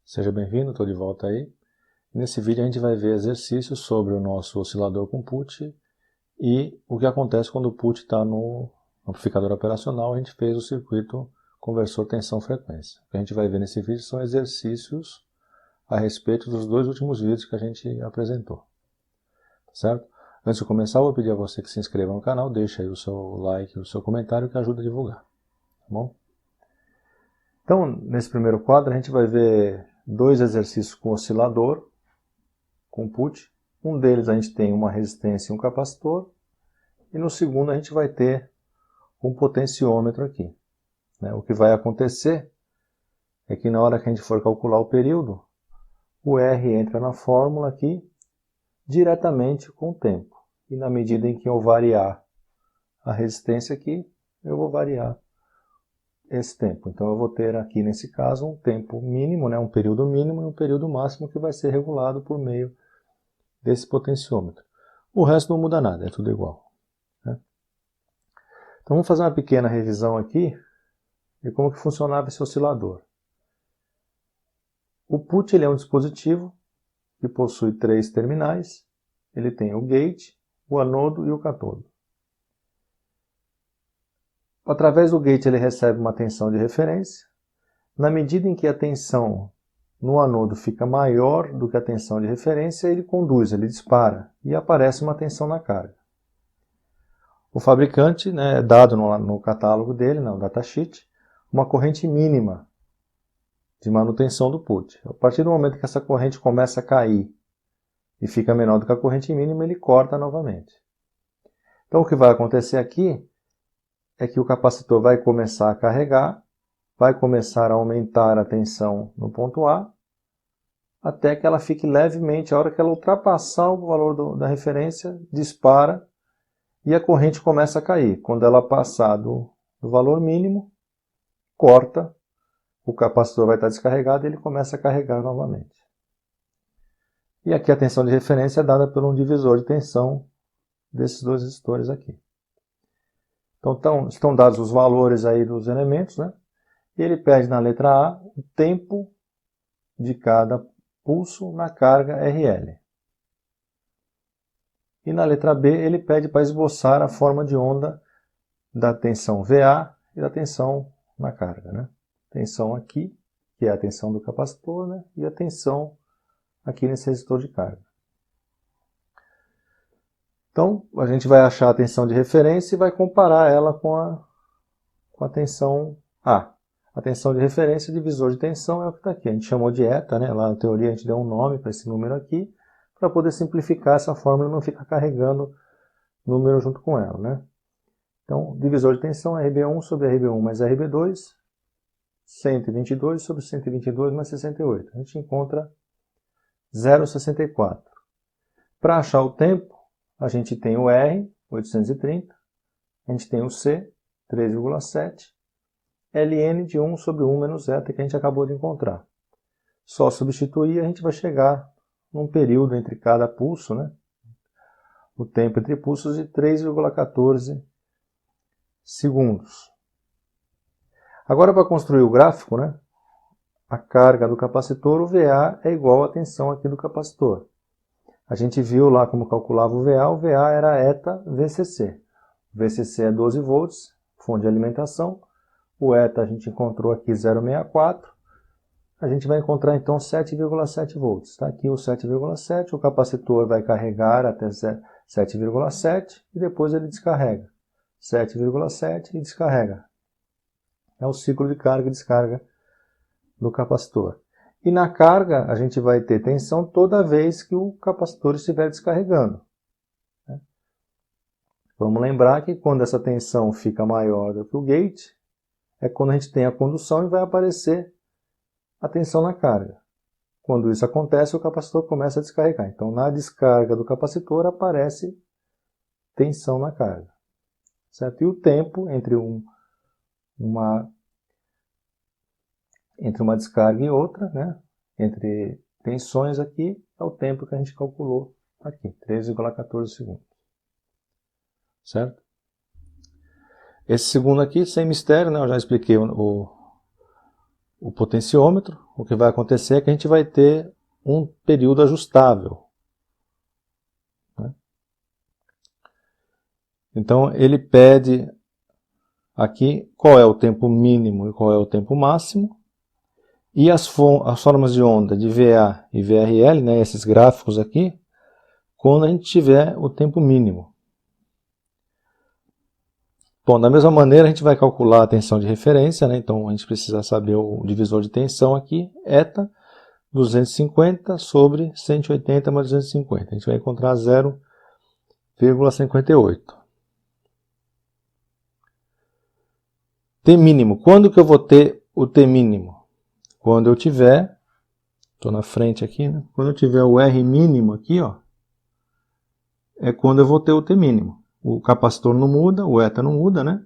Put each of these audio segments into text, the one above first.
Seja bem-vindo, estou de volta aí. Nesse vídeo a gente vai ver exercícios sobre o nosso oscilador com put e o que acontece quando o put está no amplificador operacional. A gente fez o circuito conversor tensão-frequência. O que a gente vai ver nesse vídeo são exercícios a respeito dos dois últimos vídeos que a gente apresentou. Certo? Antes de começar, eu vou pedir a você que se inscreva no canal, deixe aí o seu like, o seu comentário que ajuda a divulgar. Tá bom? Então, nesse primeiro quadro, a gente vai ver dois exercícios com oscilador, com put. Um deles a gente tem uma resistência e um capacitor. E no segundo a gente vai ter um potenciômetro aqui. O que vai acontecer é que na hora que a gente for calcular o período, o R entra na fórmula aqui diretamente com o tempo. E na medida em que eu variar a resistência aqui, eu vou variar esse tempo. Então eu vou ter aqui nesse caso um tempo mínimo, um período mínimo e um período máximo que vai ser regulado por meio desse potenciômetro. O resto não muda nada, é tudo igual. Então vamos fazer uma pequena revisão aqui de como que funcionava esse oscilador. O put ele é um dispositivo que possui três terminais. Ele tem o gate, o anodo e o catodo. Através do gate ele recebe uma tensão de referência. Na medida em que a tensão no anodo fica maior do que a tensão de referência, ele conduz, ele dispara e aparece uma tensão na carga. O fabricante, dado no catálogo dele, no datasheet, uma corrente mínima de manutenção do put. A partir do momento que essa corrente começa a cair e fica menor do que a corrente mínima, ele corta novamente. Então o que vai acontecer aqui é que o capacitor vai começar a carregar, vai começar a aumentar a tensão no ponto A, até que ela fique levemente, a hora que ela ultrapassar o valor da referência, dispara e a corrente começa a cair. Quando ela passar do valor mínimo, corta, o capacitor vai estar descarregado e ele começa a carregar novamente. E aqui a tensão de referência é dada por um divisor de tensão desses dois resistores aqui. Então estão dados os valores aí dos elementos, E ele pede na letra A o tempo de cada pulso na carga RL. E na letra B ele pede para esboçar a forma de onda da tensão VA e da tensão na carga. Tensão aqui, que é a tensão do capacitor, e a tensão aqui nesse resistor de carga. Então a gente vai achar a tensão de referência e vai comparar ela com a tensão A. A tensão de referência, divisor de tensão, é o que está aqui. A gente chamou de eta, lá na teoria a gente deu um nome para esse número aqui, para poder simplificar essa fórmula e não ficar carregando número junto com ela. Então, divisor de tensão é RB1 sobre RB1 mais RB2, 122 sobre 122 mais 68. A gente encontra 0,64. Para achar o tempo, a gente tem o R, 830, a gente tem o C, 3,7, ln de 1 sobre 1 menos eta, que a gente acabou de encontrar. Só substituir, a gente vai chegar num período entre cada pulso, o tempo entre pulsos de 3,14 segundos. Agora, para construir o gráfico, a carga do capacitor, o VA é igual à tensão aqui do capacitor. A gente viu lá como calculava o VA era eta VCC. O VCC é 12 volts, fonte de alimentação. O eta a gente encontrou aqui 0,64. A gente vai encontrar então 7,7 volts. Está aqui o 7,7. O capacitor vai carregar até 7,7 e depois ele descarrega. 7,7 e descarrega. É o ciclo de carga e descarga do capacitor. E na carga a gente vai ter tensão toda vez que o capacitor estiver descarregando. Vamos lembrar que quando essa tensão fica maior do que o gate, é quando a gente tem a condução e vai aparecer a tensão na carga. Quando isso acontece, o capacitor começa a descarregar. Então, na descarga do capacitor aparece tensão na carga. Certo? E o tempo entre uma descarga e outra, entre tensões aqui, é o tempo que a gente calculou aqui, 3,14 segundos. Certo? Esse segundo aqui, sem mistério, eu já expliquei o potenciômetro. o que vai acontecer é que a gente vai ter um período ajustável. Então, ele pede aqui qual é o tempo mínimo e qual é o tempo máximo. E as formas de onda de VA e VRL, né, esses gráficos aqui, quando a gente tiver o tempo mínimo. Bom, da mesma maneira a gente vai calcular a tensão de referência, né? Então a gente precisa saber o divisor de tensão aqui, eta, 250 sobre 180 mais 250. A gente vai encontrar 0,58. T mínimo. Quando que eu vou ter o T mínimo? Quando eu tiver, estou na frente aqui, né? Quando eu tiver o R mínimo aqui, ó, é quando eu vou ter o T mínimo. O capacitor não muda, o eta não muda, né?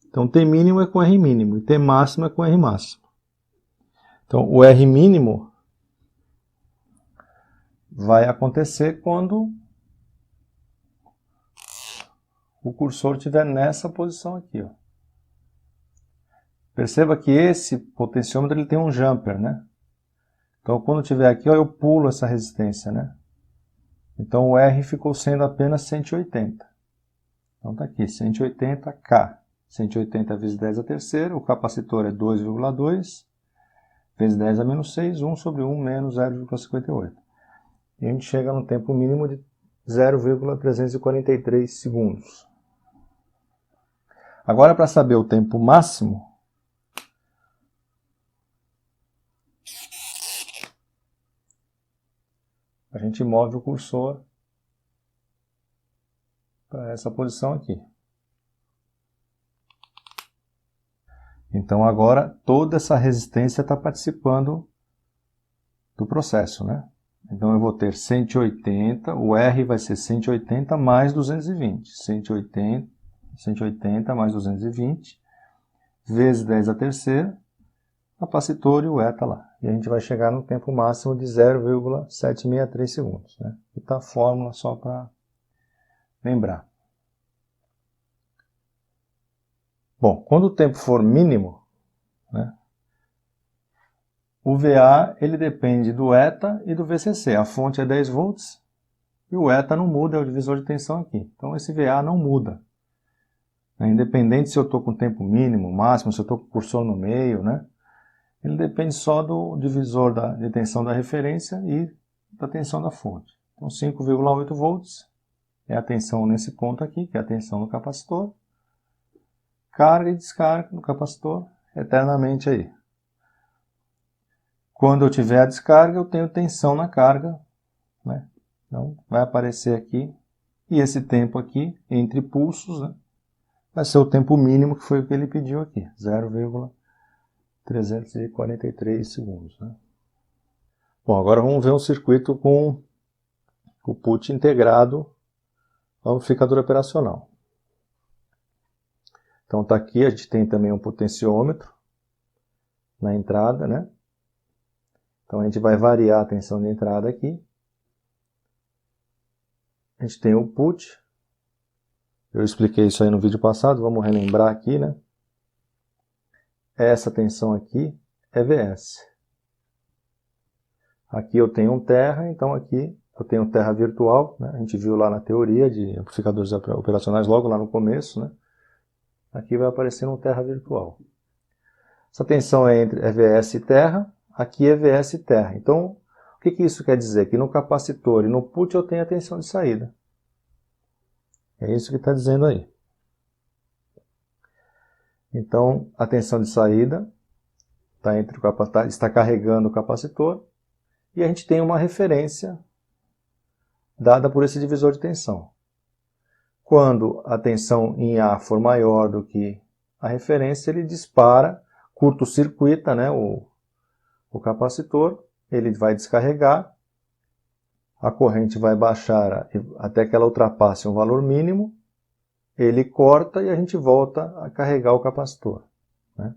Então T mínimo é com R mínimo e T máximo é com R máximo. Então o R mínimo vai acontecer quando o cursor estiver nessa posição aqui, ó. Perceba que esse potenciômetro ele tem um jumper, né? Então quando estiver aqui, ó, eu pulo essa resistência, né? Então o R ficou sendo apenas 180. Então está aqui, 180K. 180 vezes 10 a terceira, o capacitor é 2,2, vezes 10 a menos 6, 1 sobre 1 menos 0,58. E a gente chega no tempo mínimo de 0,343 segundos. Agora, para saber o tempo máximo, a gente move o cursor para essa posição aqui. Então agora toda essa resistência está participando do processo, né? Então eu vou ter 180, o R vai ser 180 mais 220. 180 mais 220, vezes 10 a terceira, capacitor e o eta lá. E a gente vai chegar no tempo máximo de 0,763 segundos. Né? E tá a fórmula só para lembrar. Bom, quando o tempo for mínimo, né, o VA ele depende do eta e do VCC. A fonte é 10 volts e o eta não muda, é o divisor de tensão aqui. Então esse VA não muda. Independente se eu estou com tempo mínimo, máximo, se eu estou com o cursor no meio, né? Ele depende só do divisor de tensão da referência e da tensão da fonte. Então 5,8 volts é a tensão nesse ponto aqui, que é a tensão do capacitor. Carga e descarga do capacitor eternamente aí. Quando eu tiver a descarga, eu tenho tensão na carga, né? Então vai aparecer aqui, e esse tempo aqui, entre pulsos, né, vai ser o tempo mínimo, que foi o que ele pediu aqui, 0,343 segundos. Né? Bom, agora vamos ver um circuito com o put integrado ao amplificador operacional. Então está aqui, a gente tem também um potenciômetro na entrada, né? Então a gente vai variar a tensão de entrada aqui. A gente tem o put. Eu expliquei isso aí no vídeo passado, vamos relembrar aqui, né? Essa tensão aqui é VS. Aqui eu tenho um terra, então aqui eu tenho um terra virtual, né? A gente viu lá na teoria de amplificadores operacionais logo lá no começo, né? Aqui vai aparecer um terra virtual. Essa tensão é entre VS e terra, aqui é VS e terra. Então, o que isso quer dizer? Que no capacitor e no put eu tenho a tensão de saída. É isso que está dizendo aí. Então, a tensão de saída está carregando o capacitor e a gente tem uma referência dada por esse divisor de tensão. Quando a tensão em A for maior do que a referência, ele dispara, curto-circuita, né, o capacitor, ele vai descarregar, a corrente vai baixar até que ela ultrapasse um valor mínimo, ele corta e a gente volta a carregar o capacitor. Né?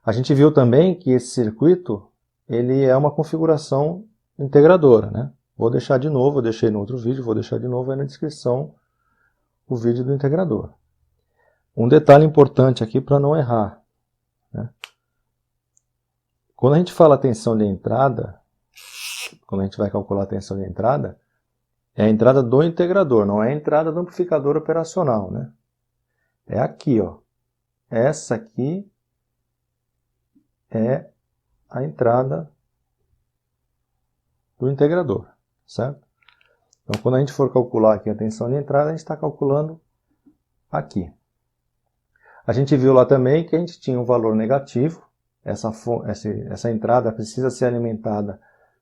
A gente viu também que esse circuito ele é uma configuração integradora. Né? Vou deixar de novo, eu deixei no outro vídeo, vou deixar de novo aí na descrição o vídeo do integrador. Um detalhe importante aqui para não errar. Né? Quando a gente fala tensão de entrada, quando a gente vai calcular a tensão de entrada, é a entrada do integrador, não é a entrada do amplificador operacional, né? É aqui, ó. Essa aqui é a entrada do integrador, certo? Então, quando a gente for calcular aqui a tensão de entrada, a gente está calculando aqui. A gente viu lá também que a gente tinha um valor negativo. Essa entrada precisa ser alimentada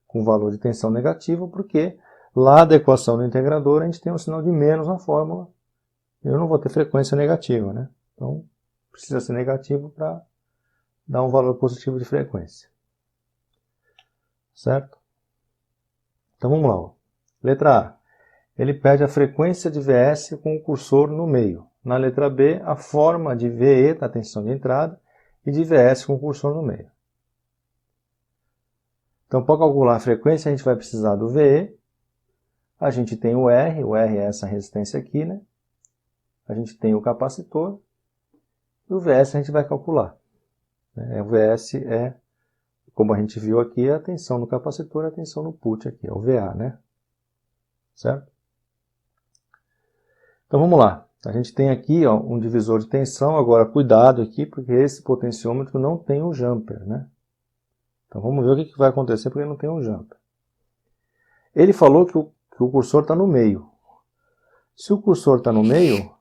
com valor de tensão negativo, porque lá da equação do integrador a gente tem um sinal de menos na fórmula. Eu não vou ter frequência negativa, né? Então, precisa ser negativo para dar um valor positivo de frequência. Certo? Então vamos lá. Ó. Letra A. Ele pede a frequência de VS com o cursor no meio. Na letra B, a forma de VE, da tensão de entrada, e de VS com o cursor no meio. Então, para calcular a frequência, a gente vai precisar do VE. A gente tem o R é essa resistência aqui, né? A gente tem o capacitor. E o VS a gente vai calcular. O VS é, como a gente viu aqui, a tensão no capacitor e a tensão no put aqui, é o VA, né? Certo? Então vamos lá. A gente tem aqui ó, um divisor de tensão. Agora cuidado aqui, porque esse potenciômetro não tem o jumper, né? Então vamos ver o que vai acontecer porque não tem um jumper. Ele falou que o cursor está no meio. Se o cursor está no meio,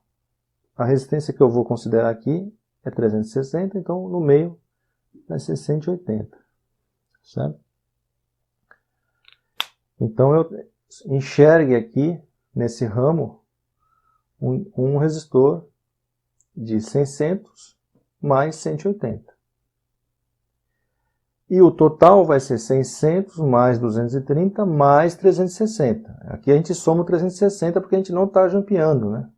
a resistência que eu vou considerar aqui é 360, então no meio vai ser 180. Certo? Então eu enxergue aqui nesse ramo um resistor de 600 mais 180. E o total vai ser 600 mais 230 mais 360. Aqui a gente soma o 360 porque a gente não está jampeando, né?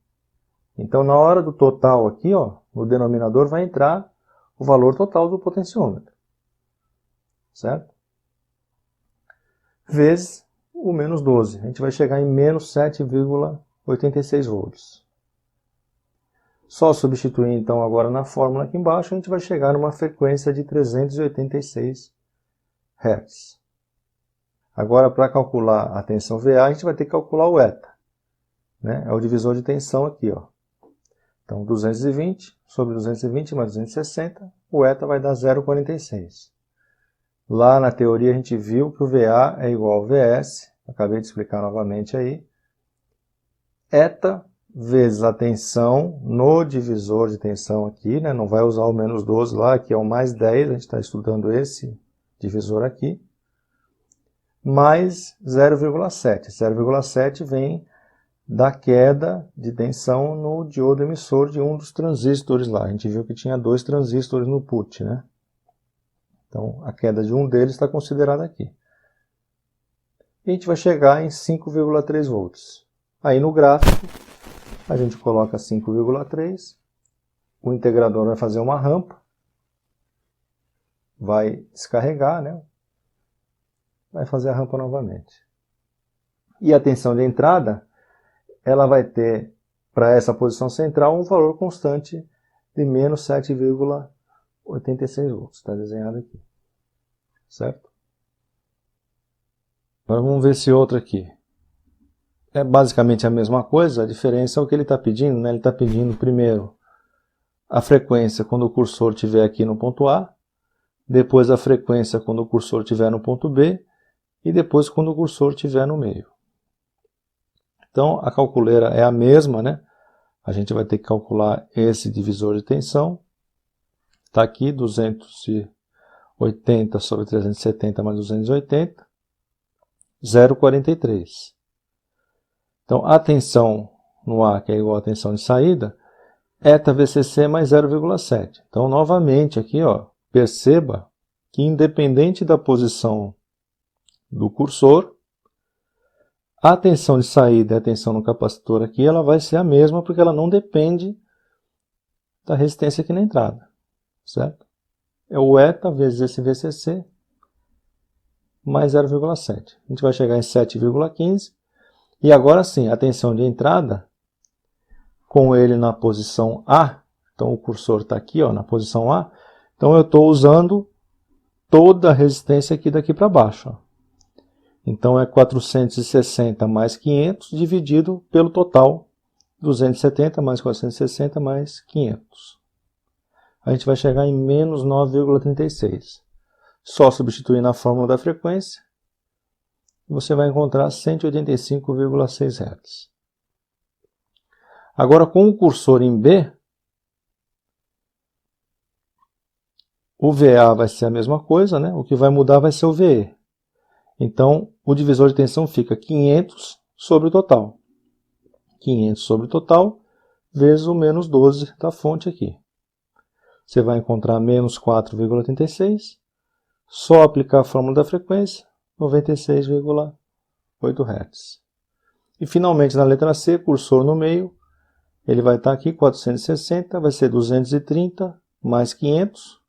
Então na hora do total aqui, ó, no denominador vai entrar o valor total do potenciômetro. Certo? Vezes o menos 12. A gente vai chegar em menos 7,86 volts. Só substituir então agora na fórmula aqui embaixo, a gente vai chegar numa frequência de 386 Hz. Agora para calcular a tensão VA, a gente vai ter que calcular o eta. Né? É o divisor de tensão aqui. Ó. Então 220 sobre 220 mais 260, o eta vai dar 0,46. Lá na teoria a gente viu que o VA é igual ao VS, acabei de explicar novamente aí. Eta vezes a tensão no divisor de tensão aqui, né? Não vai usar o menos 12 lá, que é o mais 10, a gente está estudando esse divisor aqui, mais 0,7. 0,7 vem da queda de tensão no diodo emissor de um dos transistores lá. A gente viu que tinha 2 transistores no put, né? Então, a queda de um deles está considerada aqui. E a gente vai chegar em 5,3 volts. Aí no gráfico, a gente coloca 5,3, o integrador vai fazer uma rampa, vai descarregar, né? Vai fazer a rampa novamente. E a tensão de entrada, ela vai ter, para essa posição central, um valor constante de menos 7,86 volts. Está desenhado aqui. Certo? Agora vamos ver esse outro aqui. É basicamente a mesma coisa, a diferença é o que ele está pedindo, né? Ele está pedindo primeiro a frequência quando o cursor estiver aqui no ponto A, depois a frequência quando o cursor estiver no ponto B, e depois quando o cursor estiver no meio. Então a calculeira é a mesma, né? A gente vai ter que calcular esse divisor de tensão. Está aqui 280 sobre 370 mais 280, 0,43. Então, a tensão no A, que é igual à tensão de saída, eta VCC mais 0,7. Então, novamente, aqui, ó, perceba que independente da posição do cursor, a tensão de saída e a tensão no capacitor aqui, ela vai ser a mesma, porque ela não depende da resistência aqui na entrada. Certo? É o eta vezes esse VCC mais 0,7. A gente vai chegar em 7,15. E agora sim, a tensão de entrada, com ele na posição A, então o cursor está aqui ó, na posição A, então eu estou usando toda a resistência aqui daqui para baixo. Ó. Então é 460 mais 500 dividido pelo total, 270 mais 460 mais 500. A gente vai chegar em menos 9,36. Só substituir na fórmula da frequência, você vai encontrar 185,6 Hz. Agora, com o cursor em B, o VA vai ser a mesma coisa, né? O que vai mudar vai ser o VE. Então, o divisor de tensão fica 500 sobre o total. 500 sobre o total, vezes o menos 12 da fonte aqui. Você vai encontrar menos 4,86. Só aplicar a fórmula da frequência, 96,8 Hz. E finalmente, na letra C, cursor no meio, ele vai estar aqui, 460, vai ser 230 mais 500,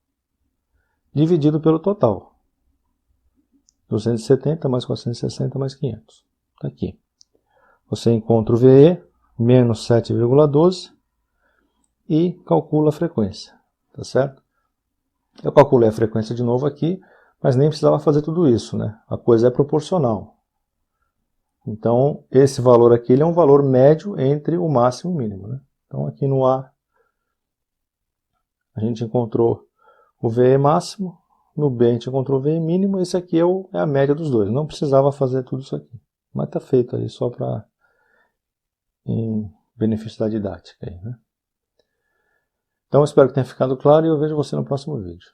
dividido pelo total. 270 mais 460 mais 500. Está aqui. Você encontra o VE, menos 7,12, e calcula a frequência. Tá certo? Eu calculei a frequência de novo aqui, mas nem precisava fazer tudo isso, né? A coisa é proporcional. Então, esse valor aqui ele é um valor médio entre o máximo e o mínimo, né? Então, aqui no A, a gente encontrou o VE máximo, no B a gente encontrou o VE mínimo, esse aqui é a média dos dois. Não precisava fazer tudo isso aqui. Mas está feito aí só para em benefício da didática aí, né? Então, espero que tenha ficado claro e eu vejo você no próximo vídeo.